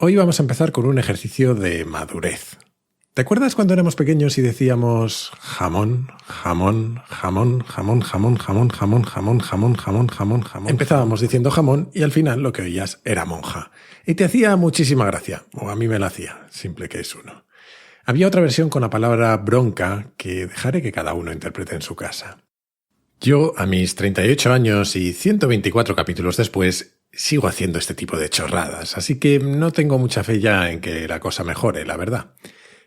Hoy vamos a empezar con un ejercicio de madurez. ¿Te acuerdas cuando éramos pequeños y decíamos jamón, jamón, jamón, jamón, jamón, jamón, jamón, jamón, jamón, jamón, jamón, jamón? Empezábamos diciendo jamón y al final lo que oías era monja. Y te hacía muchísima gracia, o a mí me la hacía, simple que es uno. Había otra versión con la palabra bronca que dejaré que cada uno interprete en su casa. Yo, a mis 38 años y 124 capítulos después, sigo haciendo este tipo de chorradas, así que no tengo mucha fe ya en que la cosa mejore, la verdad.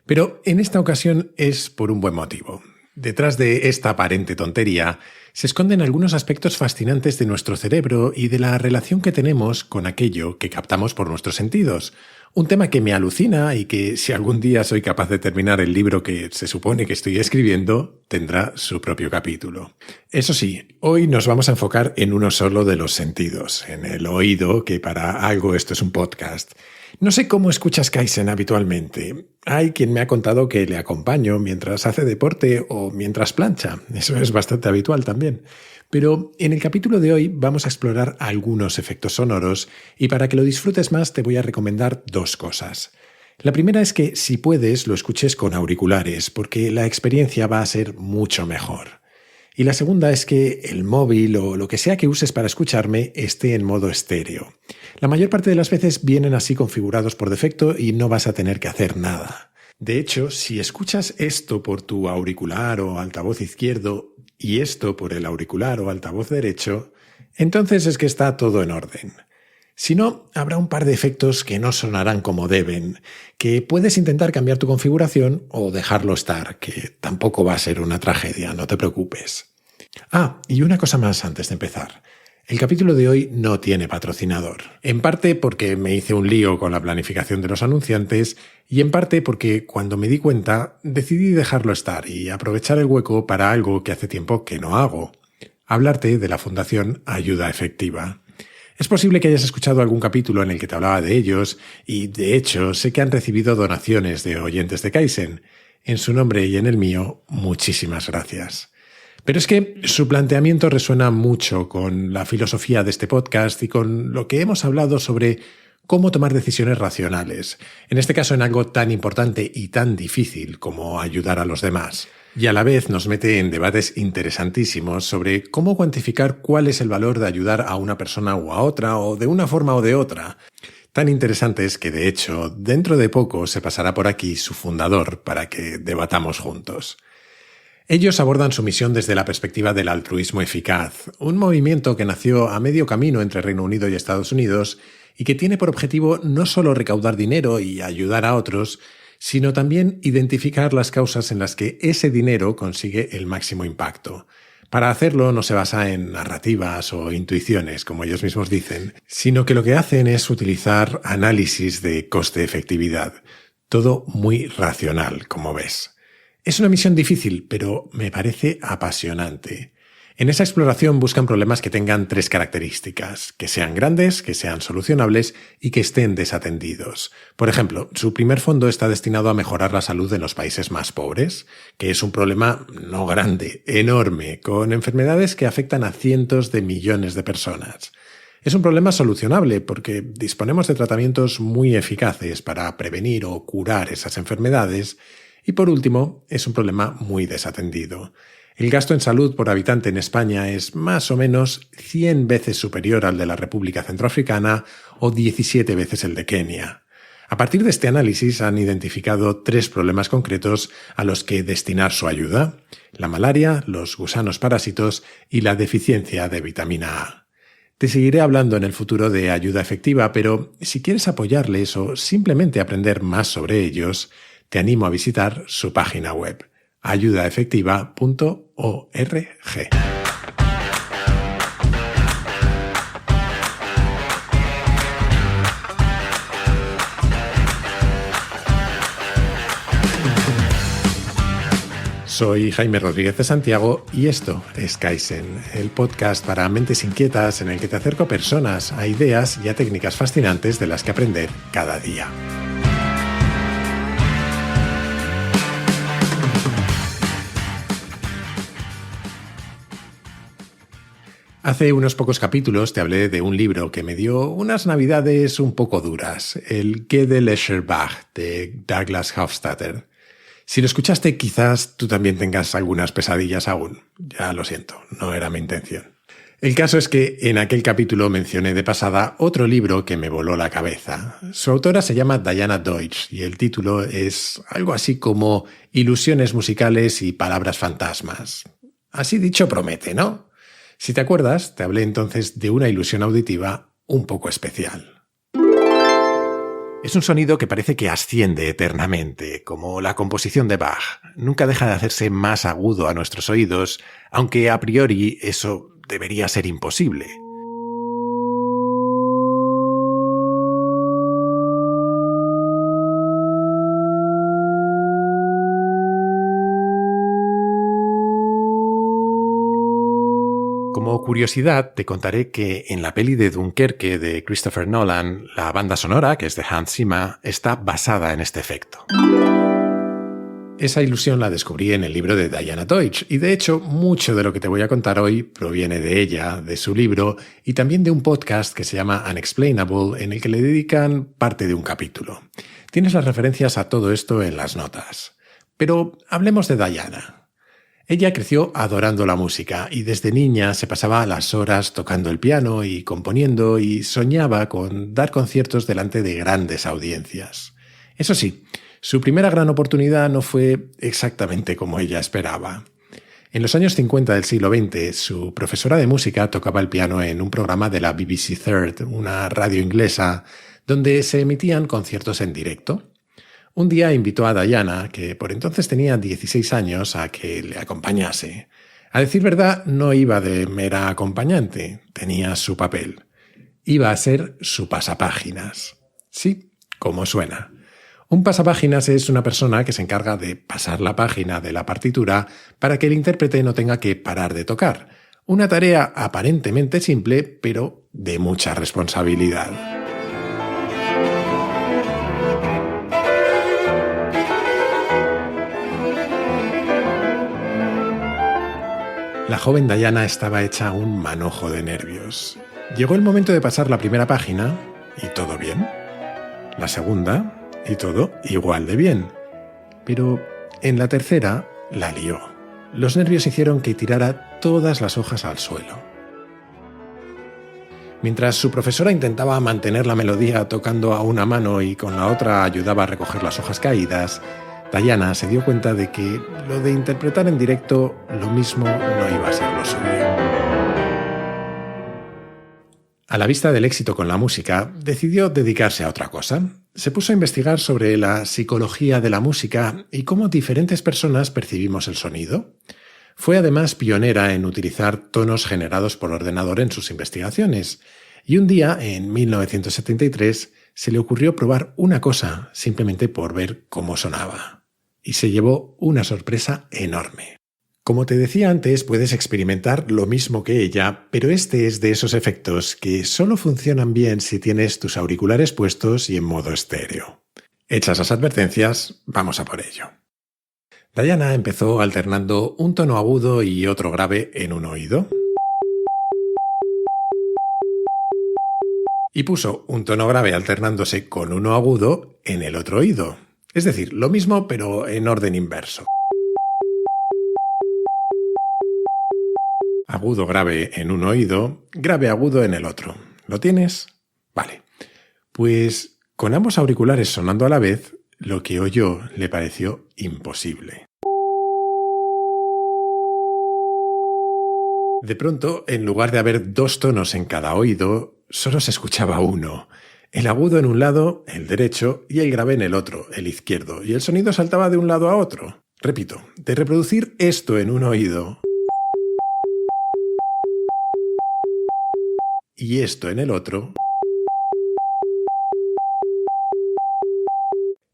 Pero en esta ocasión es por un buen motivo. Detrás de esta aparente tontería se esconden algunos aspectos fascinantes de nuestro cerebro y de la relación que tenemos con aquello que captamos por nuestros sentidos. Un tema que me alucina y que, si algún día soy capaz de terminar el libro que se supone que estoy escribiendo, tendrá su propio capítulo. Eso sí, hoy nos vamos a enfocar en uno solo de los sentidos, en el oído, que para algo esto es un podcast. No sé cómo escuchas Kaizen habitualmente. Hay quien me ha contado que le acompaño mientras hace deporte o mientras plancha. Eso es bastante habitual también. Pero en el capítulo de hoy vamos a explorar algunos efectos sonoros y para que lo disfrutes más te voy a recomendar dos cosas. La primera es que si puedes lo escuches con auriculares porque la experiencia va a ser mucho mejor. Y la segunda es que el móvil o lo que sea que uses para escucharme esté en modo estéreo. La mayor parte de las veces vienen así configurados por defecto y no vas a tener que hacer nada. De hecho, si escuchas esto por tu auricular o altavoz izquierdo y esto por el auricular o altavoz derecho, entonces es que está todo en orden. Si no, habrá un par de efectos que no sonarán como deben, que puedes intentar cambiar tu configuración o dejarlo estar, que tampoco va a ser una tragedia, no te preocupes. Y una cosa más antes de empezar. El capítulo de hoy no tiene patrocinador. En parte porque me hice un lío con la planificación de los anunciantes y en parte porque cuando me di cuenta decidí dejarlo estar y aprovechar el hueco para algo que hace tiempo que no hago. Hablarte de la Fundación Ayuda Efectiva. Es posible que hayas escuchado algún capítulo en el que te hablaba de ellos y, de hecho, sé que han recibido donaciones de oyentes de Kaizen. En su nombre y en el mío, muchísimas gracias. Pero es que su planteamiento resuena mucho con la filosofía de este podcast y con lo que hemos hablado sobre cómo tomar decisiones racionales, en este caso en algo tan importante y tan difícil como ayudar a los demás. Y a la vez nos mete en debates interesantísimos sobre cómo cuantificar cuál es el valor de ayudar a una persona o a otra, o de una forma o de otra. Tan interesantes que, de hecho, dentro de poco se pasará por aquí su fundador para que debatamos juntos. Ellos abordan su misión desde la perspectiva del altruismo eficaz, un movimiento que nació a medio camino entre Reino Unido y Estados Unidos y que tiene por objetivo no solo recaudar dinero y ayudar a otros, sino también identificar las causas en las que ese dinero consigue el máximo impacto. Para hacerlo no se basa en narrativas o intuiciones, como ellos mismos dicen, sino que lo que hacen es utilizar análisis de coste-efectividad. Todo muy racional, como ves. Es una misión difícil, pero me parece apasionante. En esa exploración buscan problemas que tengan tres características, que sean grandes, que sean solucionables y que estén desatendidos. Por ejemplo, su primer fondo está destinado a mejorar la salud en los países más pobres, que es un problema no grande, enorme, con enfermedades que afectan a cientos de millones de personas. Es un problema solucionable porque disponemos de tratamientos muy eficaces para prevenir o curar esas enfermedades. Y por último, es un problema muy desatendido. El gasto en salud por habitante en España es más o menos 100 veces superior al de la República Centroafricana o 17 veces el de Kenia. A partir de este análisis han identificado 3 problemas concretos a los que destinar su ayuda: la malaria, los gusanos parásitos y la deficiencia de vitamina A. Te seguiré hablando en el futuro de ayuda efectiva, pero si quieres apoyarles o simplemente aprender más sobre ellos, te animo a visitar su página web, ayudaefectiva.org. Soy Jaime Rodríguez de Santiago y esto es Kaizen, el podcast para mentes inquietas en el que te acerco a personas, a ideas y a técnicas fascinantes de las que aprender cada día. Hace unos pocos capítulos te hablé de un libro que me dio unas navidades un poco duras, el Quai de l'Escherbach de Douglas Hofstadter. Si lo escuchaste, quizás tú también tengas algunas pesadillas aún. Ya lo siento, no era mi intención. El caso es que en aquel capítulo mencioné de pasada otro libro que me voló la cabeza. Su autora se llama Diana Deutsch y el título es algo así como Ilusiones musicales y palabras fantasmas. Así dicho promete, ¿no? Si te acuerdas, te hablé entonces de una ilusión auditiva un poco especial. Es un sonido que parece que asciende eternamente, como la composición de Bach. Nunca deja de hacerse más agudo a nuestros oídos, aunque a priori eso debería ser imposible. Como curiosidad, te contaré que en la peli de Dunkerque de Christopher Nolan, la banda sonora, que es de Hans Zimmer, está basada en este efecto. Esa ilusión la descubrí en el libro de Diana Deutsch y de hecho mucho de lo que te voy a contar hoy proviene de ella, de su libro y también de un podcast que se llama Unexplainable en el que le dedican parte de un capítulo. Tienes las referencias a todo esto en las notas. Pero hablemos de Diana. Ella creció adorando la música y desde niña se pasaba las horas tocando el piano y componiendo y soñaba con dar conciertos delante de grandes audiencias. Eso sí, su primera gran oportunidad no fue exactamente como ella esperaba. En los años 50 del siglo XX, su profesora de música tocaba el piano en un programa de la BBC Third, una radio inglesa, donde se emitían conciertos en directo. Un día invitó a Diana, que por entonces tenía 16 años, a que le acompañase. A decir verdad, no iba de mera acompañante, tenía su papel. Iba a ser su pasapáginas. Sí, como suena. Un pasapáginas es una persona que se encarga de pasar la página de la partitura para que el intérprete no tenga que parar de tocar. Una tarea aparentemente simple, pero de mucha responsabilidad. La joven Diana estaba hecha un manojo de nervios. Llegó el momento de pasar la primera página y todo bien. La segunda y todo igual de bien. Pero en la tercera la lió. Los nervios hicieron que tirara todas las hojas al suelo. Mientras su profesora intentaba mantener la melodía tocando a una mano y con la otra ayudaba a recoger las hojas caídas, Diana se dio cuenta de que lo de interpretar en directo lo mismo no iba a ser lo suyo. A la vista del éxito con la música, decidió dedicarse a otra cosa. Se puso a investigar sobre la psicología de la música y cómo diferentes personas percibimos el sonido. Fue además pionera en utilizar tonos generados por ordenador en sus investigaciones. Y un día, en 1973, se le ocurrió probar una cosa simplemente por ver cómo sonaba. Y se llevó una sorpresa enorme. Como te decía antes, puedes experimentar lo mismo que ella, pero este es de esos efectos que solo funcionan bien si tienes tus auriculares puestos y en modo estéreo. Hechas las advertencias, vamos a por ello. Diana empezó alternando un tono agudo y otro grave en un oído. Y puso un tono grave alternándose con uno agudo en el otro oído. Es decir, lo mismo pero en orden inverso. Agudo grave en un oído, grave agudo en el otro. ¿Lo tienes? Vale. Pues con ambos auriculares sonando a la vez, lo que oyó le pareció imposible. De pronto, en lugar de haber dos tonos en cada oído, solo se escuchaba uno. El agudo en un lado, el derecho, y el grave en el otro, el izquierdo, y el sonido saltaba de un lado a otro. Repito, de reproducir esto en un oído y esto en el otro,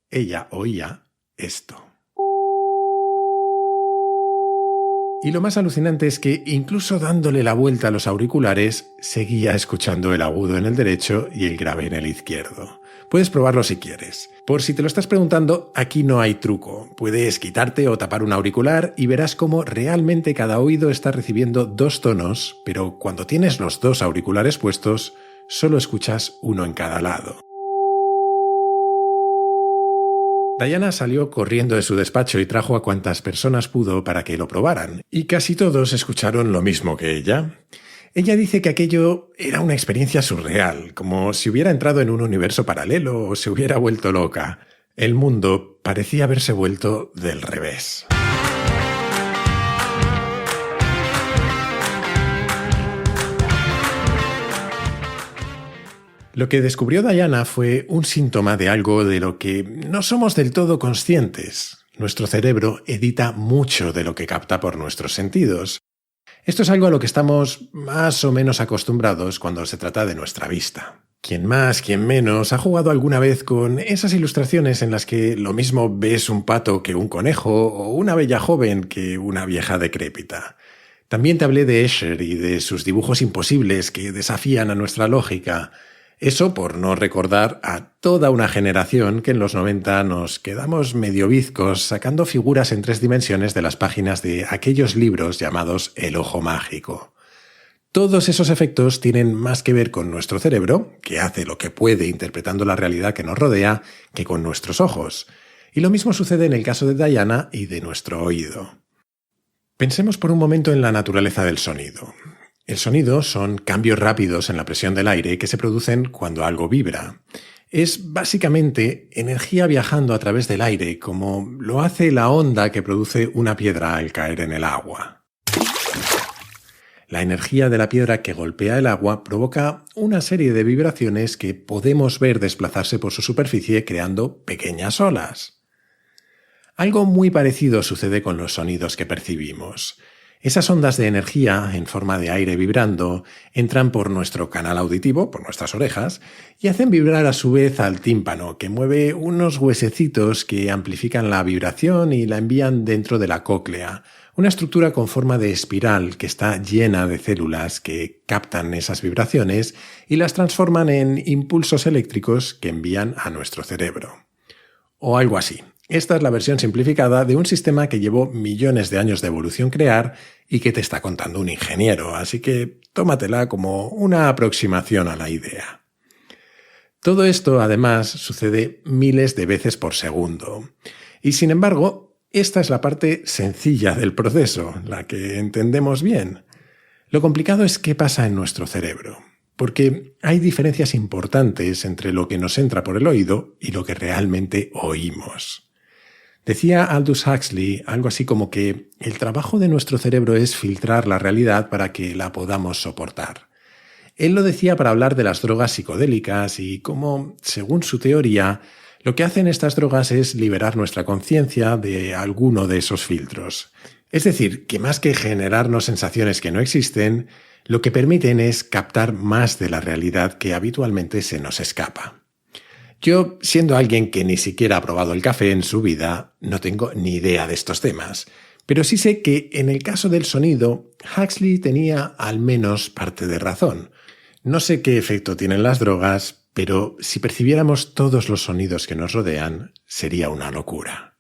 ella oía esto. Y lo más alucinante es que, incluso dándole la vuelta a los auriculares, seguía escuchando el agudo en el derecho y el grave en el izquierdo. Puedes probarlo si quieres. Por si te lo estás preguntando, aquí no hay truco. Puedes quitarte o tapar un auricular y verás cómo realmente cada oído está recibiendo 2 tonos, pero cuando tienes los 2 auriculares puestos, solo escuchas uno en cada lado. Diana salió corriendo de su despacho y trajo a cuantas personas pudo para que lo probaran, y casi todos escucharon lo mismo que ella. Ella dice que aquello era una experiencia surreal, como si hubiera entrado en un universo paralelo o se hubiera vuelto loca. El mundo parecía haberse vuelto del revés. Lo que descubrió Diana fue un síntoma de algo de lo que no somos del todo conscientes. Nuestro cerebro edita mucho de lo que capta por nuestros sentidos. Esto es algo a lo que estamos más o menos acostumbrados cuando se trata de nuestra vista. Quien más, quien menos, ha jugado alguna vez con esas ilustraciones en las que lo mismo ves un pato que un conejo o una bella joven que una vieja decrépita. También te hablé de Escher y de sus dibujos imposibles que desafían a nuestra lógica. Eso por no recordar a toda una generación que en los 90 nos quedamos medio bizcos sacando figuras en 3 dimensiones de las páginas de aquellos libros llamados El Ojo Mágico. Todos esos efectos tienen más que ver con nuestro cerebro, que hace lo que puede interpretando la realidad que nos rodea, que con nuestros ojos. Y lo mismo sucede en el caso de Diana y de nuestro oído. Pensemos por un momento en la naturaleza del sonido. El sonido son cambios rápidos en la presión del aire que se producen cuando algo vibra. Es básicamente energía viajando a través del aire, como lo hace la onda que produce una piedra al caer en el agua. La energía de la piedra que golpea el agua provoca una serie de vibraciones que podemos ver desplazarse por su superficie creando pequeñas olas. Algo muy parecido sucede con los sonidos que percibimos. Esas ondas de energía, en forma de aire vibrando, entran por nuestro canal auditivo, por nuestras orejas, y hacen vibrar a su vez al tímpano, que mueve unos huesecitos que amplifican la vibración y la envían dentro de la cóclea, una estructura con forma de espiral que está llena de células que captan esas vibraciones y las transforman en impulsos eléctricos que envían a nuestro cerebro. O algo así. Esta es la versión simplificada de un sistema que llevó millones de años de evolución crear y que te está contando un ingeniero, así que tómatela como una aproximación a la idea. Todo esto, además, sucede miles de veces por segundo. Y sin embargo, esta es la parte sencilla del proceso, la que entendemos bien. Lo complicado es qué pasa en nuestro cerebro, porque hay diferencias importantes entre lo que nos entra por el oído y lo que realmente oímos. Decía Aldous Huxley algo así como que el trabajo de nuestro cerebro es filtrar la realidad para que la podamos soportar. Él lo decía para hablar de las drogas psicodélicas y cómo, según su teoría, lo que hacen estas drogas es liberar nuestra conciencia de alguno de esos filtros. Es decir, que más que generarnos sensaciones que no existen, lo que permiten es captar más de la realidad que habitualmente se nos escapa. Yo, siendo alguien que ni siquiera ha probado el café en su vida, no tengo ni idea de estos temas, pero sí sé que en el caso del sonido, Huxley tenía al menos parte de razón. No sé qué efecto tienen las drogas, pero si percibiéramos todos los sonidos que nos rodean, sería una locura.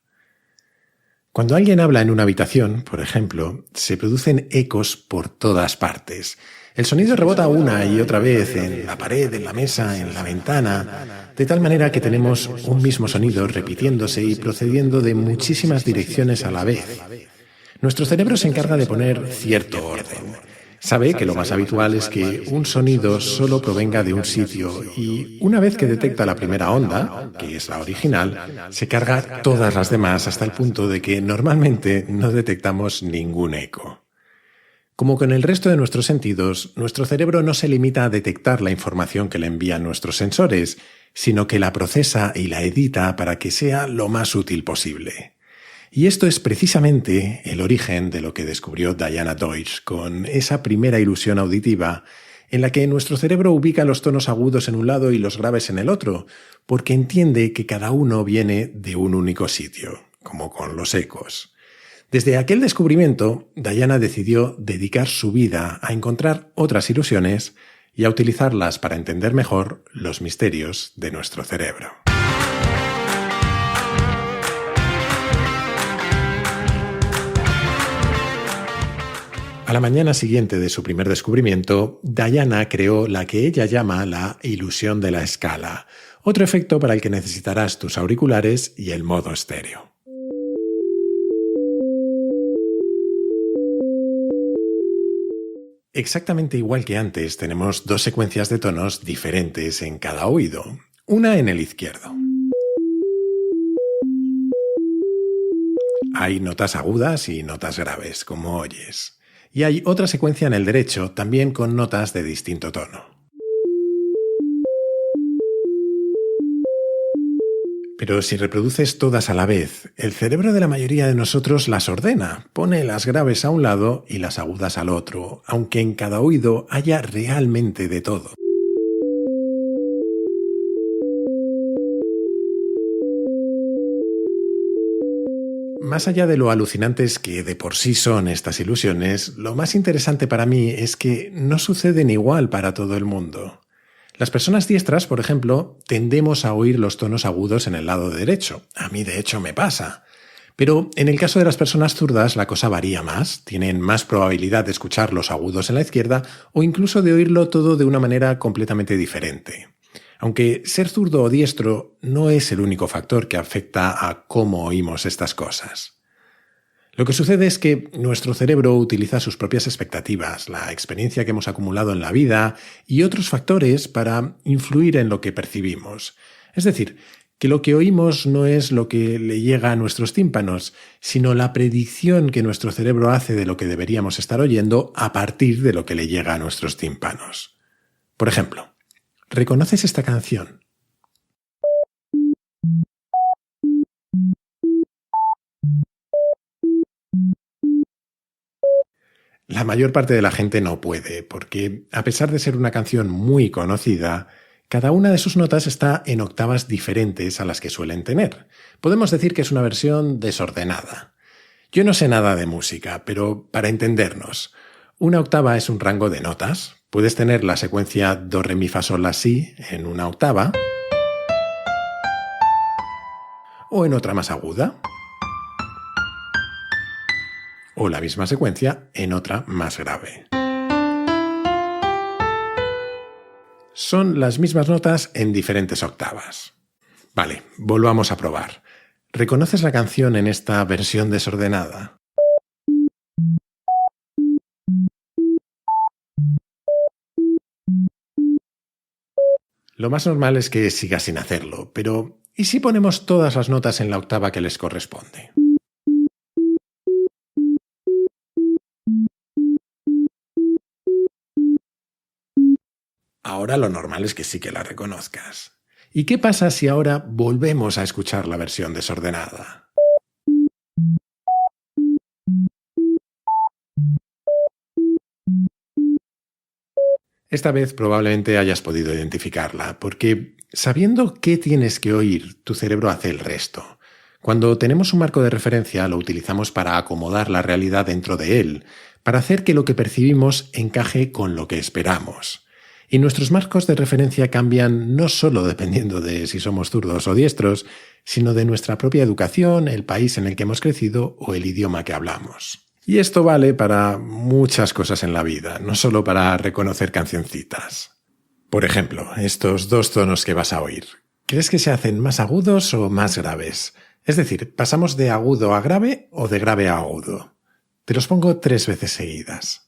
Cuando alguien habla en una habitación, por ejemplo, se producen ecos por todas partes. El sonido rebota una y otra vez en la pared, en la mesa, en la ventana, de tal manera que tenemos un mismo sonido repitiéndose y procediendo de muchísimas direcciones a la vez. Nuestro cerebro se encarga de poner cierto orden. Sabe que lo más habitual es que un sonido solo provenga de un sitio y una vez que detecta la primera onda, que es la original, se carga todas las demás hasta el punto de que normalmente no detectamos ningún eco. Como con el resto de nuestros sentidos, nuestro cerebro no se limita a detectar la información que le envían nuestros sensores, sino que la procesa y la edita para que sea lo más útil posible. Y esto es precisamente el origen de lo que descubrió Diana Deutsch con esa primera ilusión auditiva, en la que nuestro cerebro ubica los tonos agudos en un lado y los graves en el otro, porque entiende que cada uno viene de un único sitio, como con los ecos. Desde aquel descubrimiento, Diana decidió dedicar su vida a encontrar otras ilusiones y a utilizarlas para entender mejor los misterios de nuestro cerebro. A la mañana siguiente de su primer descubrimiento, Diana creó la que ella llama la ilusión de la escala, otro efecto para el que necesitarás tus auriculares y el modo estéreo. Exactamente igual que antes, tenemos dos secuencias de tonos diferentes en cada oído, una en el izquierdo. Hay notas agudas y notas graves, como oyes. Y hay otra secuencia en el derecho, también con notas de distinto tono. Pero si reproduces todas a la vez, el cerebro de la mayoría de nosotros las ordena, pone las graves a un lado y las agudas al otro, aunque en cada oído haya realmente de todo. Más allá de lo alucinantes que de por sí son estas ilusiones, lo más interesante para mí es que no suceden igual para todo el mundo. Las personas diestras, por ejemplo, tendemos a oír los tonos agudos en el lado derecho. A mí, de hecho, me pasa. Pero en el caso de las personas zurdas, la cosa varía más. Tienen más probabilidad de escuchar los agudos en la izquierda o incluso de oírlo todo de una manera completamente diferente. Aunque ser zurdo o diestro no es el único factor que afecta a cómo oímos estas cosas. Lo que sucede es que nuestro cerebro utiliza sus propias expectativas, la experiencia que hemos acumulado en la vida y otros factores para influir en lo que percibimos. Es decir, que lo que oímos no es lo que le llega a nuestros tímpanos, sino la predicción que nuestro cerebro hace de lo que deberíamos estar oyendo a partir de lo que le llega a nuestros tímpanos. Por ejemplo, ¿reconoces esta canción? La mayor parte de la gente no puede, porque a pesar de ser una canción muy conocida, cada una de sus notas está en octavas diferentes a las que suelen tener. Podemos decir que es una versión desordenada. Yo no sé nada de música, pero para entendernos, una octava es un rango de notas. Puedes tener la secuencia do, re, mi, fa, sol, la, si en una octava o en otra más aguda, o la misma secuencia en otra más grave. Son las mismas notas en diferentes octavas. Vale, volvamos a probar. ¿Reconoces la canción en esta versión desordenada? Lo más normal es que sigas sin hacerlo, pero ¿y si ponemos todas las notas en la octava que les corresponde? Ahora lo normal es que sí que la reconozcas. ¿Y qué pasa si ahora volvemos a escuchar la versión desordenada? Esta vez probablemente hayas podido identificarla, porque sabiendo qué tienes que oír, tu cerebro hace el resto. Cuando tenemos un marco de referencia, lo utilizamos para acomodar la realidad dentro de él, para hacer que lo que percibimos encaje con lo que esperamos. Y nuestros marcos de referencia cambian no solo dependiendo de si somos zurdos o diestros, sino de nuestra propia educación, el país en el que hemos crecido o el idioma que hablamos. Y esto vale para muchas cosas en la vida, no solo para reconocer cancioncitas. Por ejemplo, estos dos tonos que vas a oír. ¿Crees que se hacen más agudos o más graves? Es decir, ¿pasamos de agudo a grave o de grave a agudo? Te los pongo 3 veces seguidas.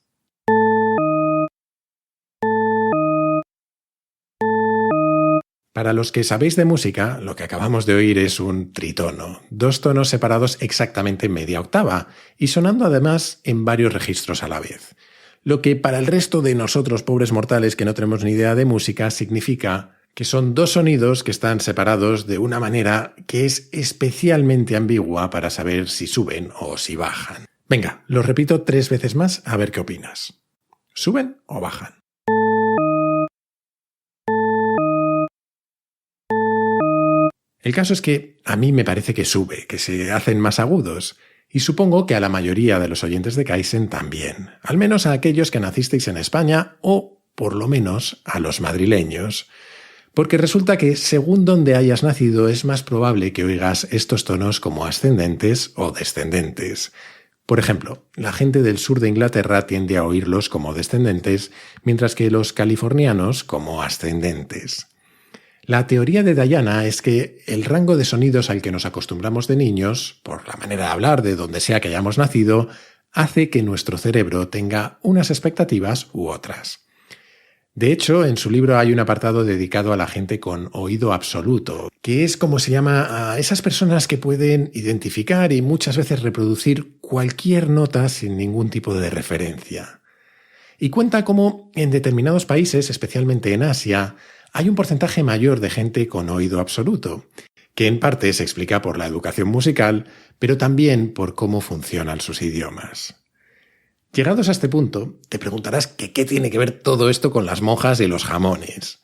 Para los que sabéis de música, lo que acabamos de oír es un tritono, 2 tonos separados exactamente media octava y sonando además en varios registros a la vez. Lo que para el resto de nosotros pobres mortales que no tenemos ni idea de música significa que son 2 sonidos que están separados de una manera que es especialmente ambigua para saber si suben o si bajan. Venga, los repito 3 veces más a ver qué opinas. ¿Suben o bajan? El caso es que a mí me parece que sube, que se hacen más agudos, Y supongo que a la mayoría de los oyentes de Kaizen también, al menos a aquellos que nacisteis en España o, por lo menos, a los madrileños. Porque resulta que, según donde hayas nacido, es más probable que oigas estos tonos como ascendentes o descendentes. Por ejemplo, la gente del sur de Inglaterra tiende a oírlos como descendentes, mientras que los californianos como ascendentes. La teoría de Diana es que el rango de sonidos al que nos acostumbramos de niños, por la manera de hablar de donde sea que hayamos nacido, hace que nuestro cerebro tenga unas expectativas u otras. De hecho, en su libro hay un apartado dedicado a la gente con oído absoluto, que es como se llama a esas personas que pueden identificar y muchas veces reproducir cualquier nota sin ningún tipo de referencia. Y cuenta cómo en determinados países, especialmente en Asia, hay un porcentaje mayor de gente con oído absoluto, que en parte se explica por la educación musical, pero también por cómo funcionan sus idiomas. Llegados a este punto, te preguntarás que qué tiene que ver todo esto con las monjas y los jamones.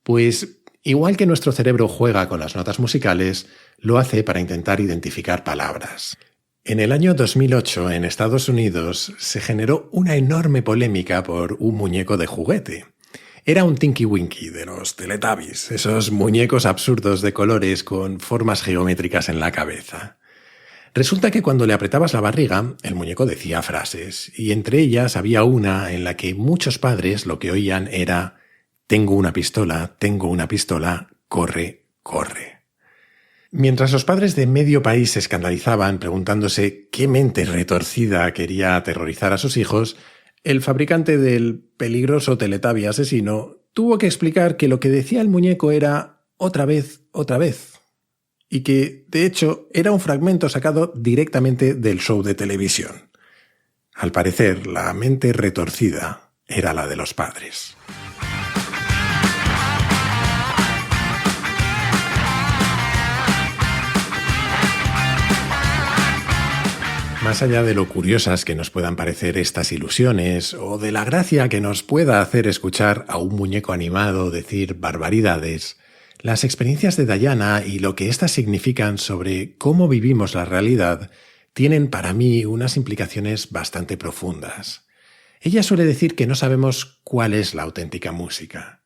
Pues, igual que nuestro cerebro juega con las notas musicales, lo hace para intentar identificar palabras. En el año 2008, en Estados Unidos, se generó una enorme polémica por un muñeco de juguete. Era un Tinky Winky de los Teletubbies, esos muñecos absurdos de colores con formas geométricas en la cabeza. Resulta que cuando le apretabas la barriga, el muñeco decía frases, y entre ellas había una en la que muchos padres lo que oían era tengo una pistola, corre, corre». Mientras los padres de medio país se escandalizaban preguntándose qué mente retorcida quería aterrorizar a sus hijos, el fabricante del peligroso Teletubby asesino tuvo que explicar que lo que decía el muñeco era otra vez, y que, de hecho, era un fragmento sacado directamente del show de televisión. Al parecer, la mente retorcida era la de los padres. Más allá de lo curiosas que nos puedan parecer estas ilusiones, o de la gracia que nos pueda hacer escuchar a un muñeco animado decir barbaridades, las experiencias de Diana y lo que éstas significan sobre cómo vivimos la realidad tienen para mí unas implicaciones bastante profundas. Ella suele decir que no sabemos cuál es la auténtica música.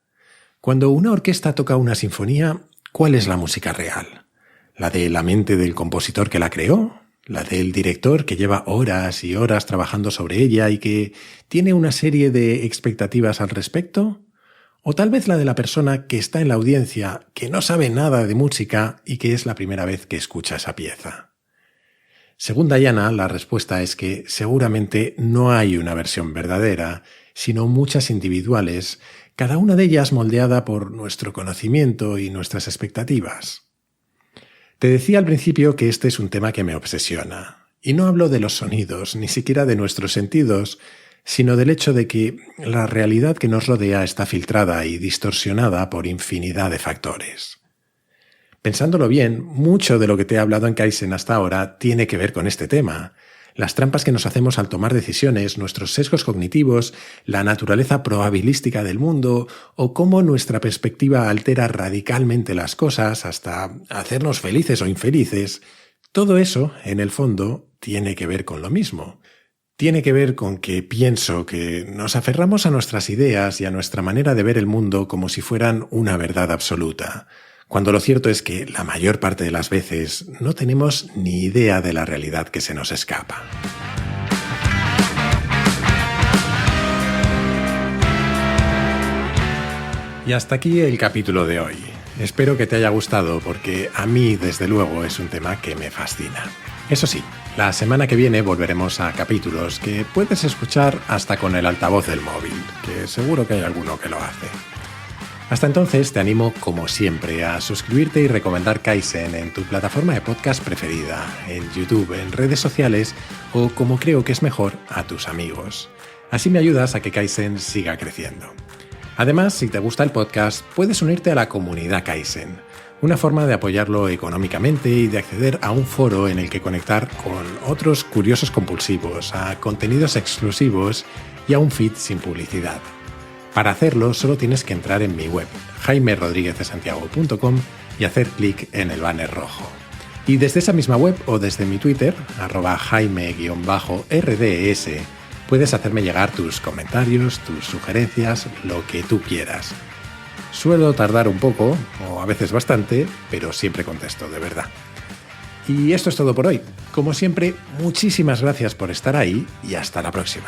Cuando una orquesta toca una sinfonía, ¿cuál es la música real? ¿La de la mente del compositor que la creó? ¿La del director que lleva horas y horas trabajando sobre ella y que tiene una serie de expectativas al respecto? ¿O tal vez la de la persona que está en la audiencia, que no sabe nada de música y que es la primera vez que escucha esa pieza? Según Diana, la respuesta es que seguramente no hay una versión verdadera, sino muchas individuales, cada una de ellas moldeada por nuestro conocimiento y nuestras expectativas. Te decía al principio que este es un tema que me obsesiona, y no hablo de los sonidos, ni siquiera de nuestros sentidos, sino del hecho de que la realidad que nos rodea está filtrada y distorsionada por infinidad de factores. Pensándolo bien, mucho de lo que te he hablado en Kaizen hasta ahora tiene que ver con este tema. Las trampas que nos hacemos al tomar decisiones, nuestros sesgos cognitivos, la naturaleza probabilística del mundo o cómo nuestra perspectiva altera radicalmente las cosas hasta hacernos felices o infelices, todo eso, en el fondo, tiene que ver con lo mismo. Tiene que ver con que pienso que nos aferramos a nuestras ideas y a nuestra manera de ver el mundo como si fueran una verdad absoluta, cuando lo cierto es que la mayor parte de las veces no tenemos ni idea de la realidad que se nos escapa. Y hasta aquí el capítulo de hoy. Espero que te haya gustado porque a mí, desde luego, es un tema que me fascina. Eso sí, la semana que viene volveremos a capítulos que puedes escuchar hasta con el altavoz del móvil, que seguro que hay alguno que lo hace. Hasta entonces te animo, como siempre, a suscribirte y recomendar Kaizen en tu plataforma de podcast preferida, en YouTube, en redes sociales o, como creo que es mejor, a tus amigos. Así me ayudas a que Kaizen siga creciendo. Además, si te gusta el podcast, puedes unirte a la comunidad Kaizen, una forma de apoyarlo económicamente y de acceder a un foro en el que conectar con otros curiosos compulsivos, a contenidos exclusivos y a un feed sin publicidad. Para hacerlo, solo tienes que entrar en mi web, jaimerodriguezdesantiago.com, y hacer clic en el banner rojo. Y desde esa misma web o desde mi Twitter, @jaime_rds, puedes hacerme llegar tus comentarios, tus sugerencias, lo que tú quieras. Suelo tardar un poco, o a veces bastante, pero siempre contesto, de verdad. Y esto es todo por hoy. Como siempre, muchísimas gracias por estar ahí y hasta la próxima.